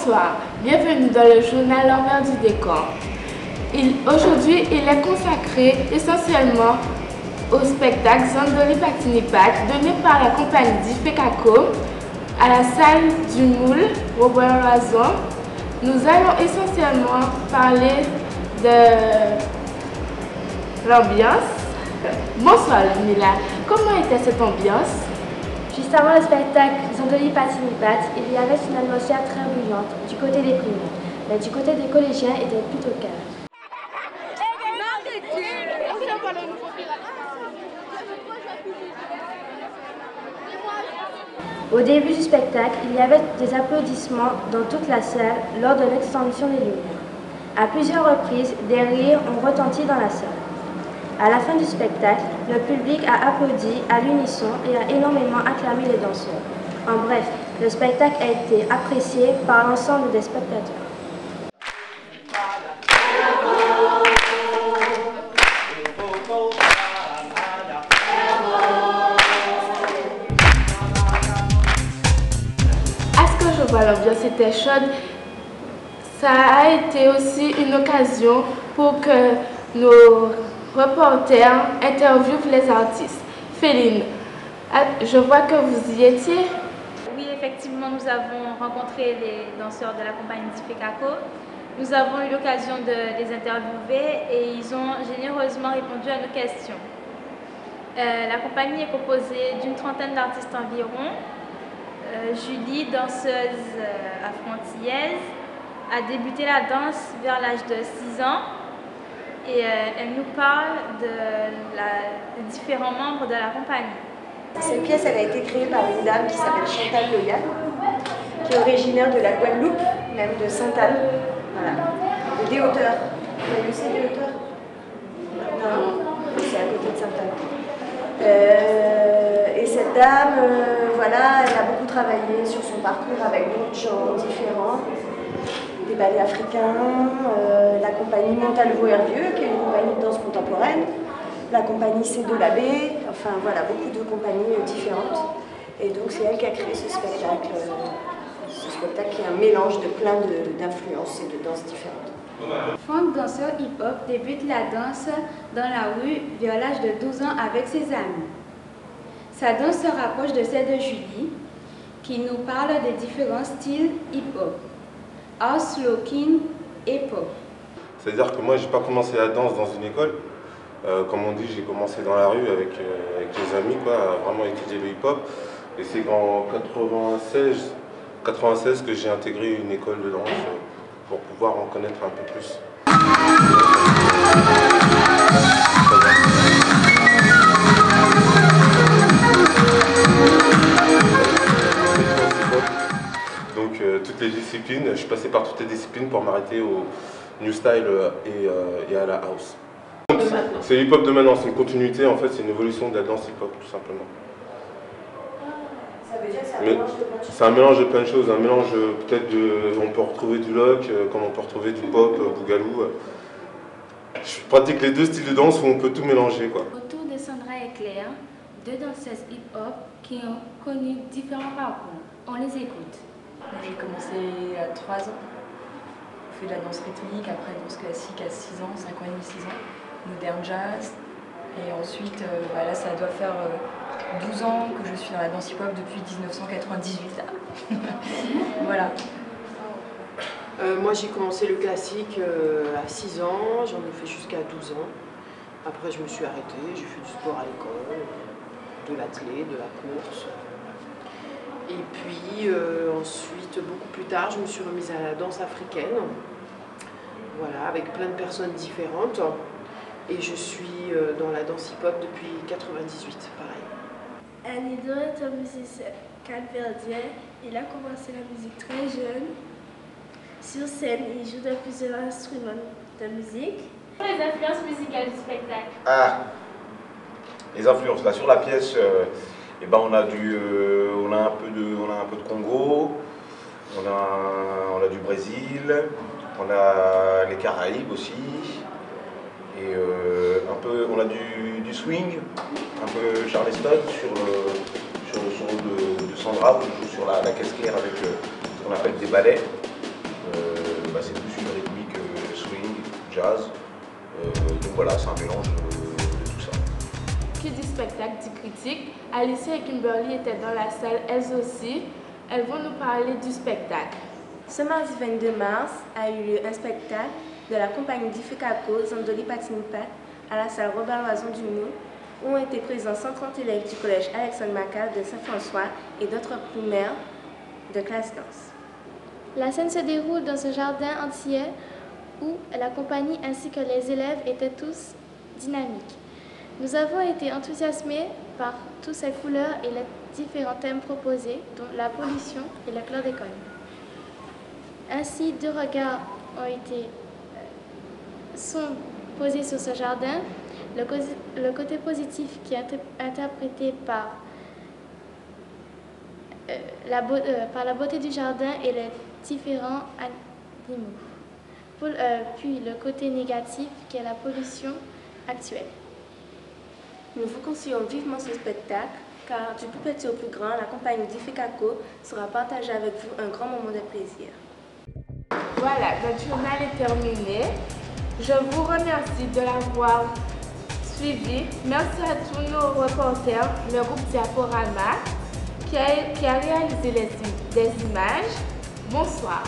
Bonsoir, bienvenue dans le journal L'envers du décor. Aujourd'hui, il est consacré essentiellement au spectacle Zandoli Patinipat donné par la compagnie d'Ifekako à la salle du Moule, Robert Loison. Nous allons essentiellement parler de l'ambiance. Bonsoir Mila, comment était cette ambiance? Juste avant le spectacle Zandoli Patinipat, il y avait une atmosphère très bruyante du côté des primaires, mais du côté des collégiens était plutôt calme. Au début du spectacle, il y avait des applaudissements dans toute la salle lors de l'extinction des lumières. À plusieurs reprises, des rires ont retenti dans la salle. À la fin du spectacle, le public a applaudi à l'unisson et a énormément acclamé les danseurs. En bref, le spectacle a été apprécié par l'ensemble des spectateurs. À ce que je vois, l'ambiance était chaude. Ça a été aussi une occasion pour que nos reporters interviewent les artistes. Féline, je vois que vous y étiez. Oui, effectivement, nous avons rencontré les danseurs de la compagnie d'Ifekako. Nous avons eu l'occasion de les interviewer et ils ont généreusement répondu à nos questions. La compagnie est composée d'une trentaine d'artistes environ. Julie, danseuse afro-antillaise, a débuté la danse vers l'âge de 6 ans et elle nous parle des différents membres de la compagnie. Cette pièce elle a été créée par une dame qui s'appelle Chantal Loyal, qui est originaire de la Guadeloupe, même de Sainte-Anne. Voilà. Et des hauteurs. Vous avez vu ces des hauteurs? Non, c'est à côté de Sainte-Anne. Et cette dame, voilà, elle a beaucoup travaillé sur son parcours avec d'autres gens différents, des ballets africains, la compagnie Montalvo Hervieux, qui est une compagnie de danse contemporaine, la compagnie C de l'abbé, enfin voilà, beaucoup de compagnies différentes. Et donc c'est elle qui a créé ce spectacle qui est un mélange de plein d'influences et de danses différentes. Franck, danseur hip-hop, débute la danse dans la rue vers l'âge de 12 ans avec ses amis. Sa danse se rapproche de celle de Julie, qui nous parle des différents styles hip-hop, house, locking et pop. C'est-à-dire que moi, j'ai pas commencé la danse dans une école. Comme on dit, j'ai commencé dans la rue avec des amis, quoi, à vraiment étudier le hip-hop. Et c'est en 96 que j'ai intégré une école de danse pour pouvoir en connaître un peu plus. Donc toutes les disciplines, je suis passé par toutes les disciplines pour m'arrêter au new style et à la house. C'est le hip-hop de maintenant, c'est une continuité, en fait, c'est une évolution de la danse hip-hop, tout simplement. Ça veut dire que c'est un mélange de plein de choses. C'est un mélange de plein de choses, un mélange peut-être de... On peut retrouver du lock, comme on peut retrouver du pop, bougalou. Je pratique les deux styles de danse où on peut tout mélanger, quoi. Autour de Sandra et Claire, deux danseuses hip-hop qui ont connu différents parcours. On les écoute. J'ai commencé à 3 ans. J'ai fait de la danse rythmique, après danse classique à 6 ans, 5 ans et demi, 6 ans. Modern jazz. Et ensuite, là, ça doit faire 12 ans que je suis dans la danse hip-hop depuis 1998. Là. Voilà. Moi, j'ai commencé le classique à 6 ans, j'en ai fait jusqu'à 12 ans. Après, je me suis arrêtée, j'ai fait du sport à l'école, de l'athlé, de la course. Et puis, ensuite, beaucoup plus tard, je me suis remise à la danse africaine. Voilà, avec plein de personnes différentes. Et je suis dans la danse hip-hop depuis 98, pareil. Un idole est un musicien capverdien. Il a commencé la musique très jeune. Sur scène, il joue de plusieurs instruments de musique. Les influences musicales du spectacle. Ah, les influences. Là, sur la pièce, eh ben, on a un peu de Congo, on a du Brésil, on a les Caraïbes aussi. Et on a du swing, un peu Charleston sur le son de Sandra, où je joue sur la caisse claire avec ce qu'on appelle des ballets. C'est plus une rythmique swing, jazz. Donc voilà, c'est un mélange de tout ça. Qui dit spectacle dit critique. Alicia et Kimberly étaient dans la salle elles aussi. Elles vont nous parler du spectacle. Ce mardi 22 mars a eu lieu un spectacle de la compagnie Diffecaco Zandoli Patini Pat à la salle Robert Loison du Moulin, où ont été présents 130 élèves du collège Alexandre Macal de Saint-François et d'autres primaires de classe danse. La scène se déroule dans un jardin antillais où la compagnie ainsi que les élèves étaient tous dynamiques. Nous avons été enthousiasmés par toutes ces couleurs et les différents thèmes proposés, dont la pollution et le chlordécone. Ainsi, deux regards sont posés sur ce jardin. Le côté positif qui est interprété par la beauté du jardin et les différents animaux. Puis le côté négatif qui est la pollution actuelle. Nous vous conseillons vivement ce spectacle car du plus petit au plus grand, la compagnie Diffecaco sera partagée avec vous un grand moment de plaisir. Voilà, notre journal est terminé. Je vous remercie de l'avoir suivi. Merci à tous nos reporters, le groupe Diaporama qui a réalisé des images. Bonsoir.